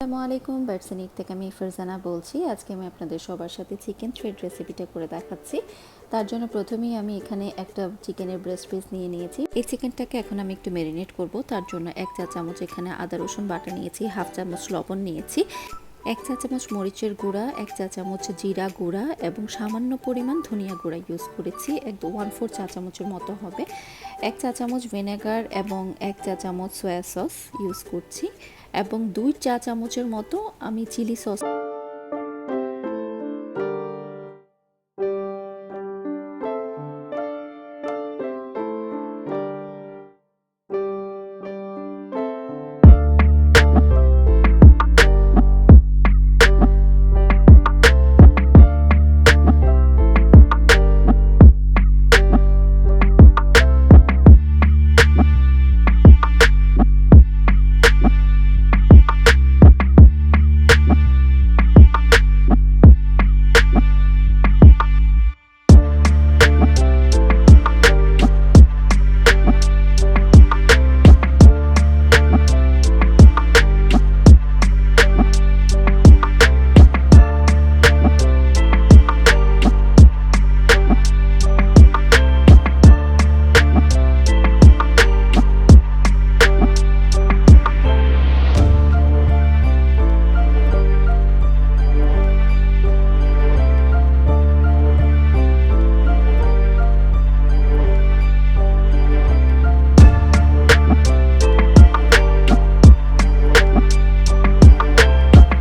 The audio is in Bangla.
আসসালামু আলাইকুম, bites&eat থেকে আমি ফারজানা বলছি। আজকে আমি আপনাদের সবার সাথে চিকেন থ্রেড রেসিপিটা করে দেখাচ্ছি। তার জন্য প্রথমেই আমি এখানে একটা চিকেনের ব্রেস্ট পিস নিয়ে নিয়েছি। এই চিকেনটাকে এখন আমি একটু ম্যারিনেট করব। তার জন্য 1 চা চামচ এখানে আদা রসুন বাটা নিয়েছি, 1/2 চামচ লবণ নিয়েছি, 1 চা চামচ মরিচের গুঁড়া, 1 চা চামচ জিরা গুঁড়া এবং সামান্য পরিমাণ ধনিয়া গুঁড়া ইউজ করেছি। 1/4 চা চামচের মতো হবে। 1 চা চামচ ভিনেগার এবং 1 চা চামচ সয়া সস ইউজ করছি এবং 2 চা চামচের মতো আমি চিলি সস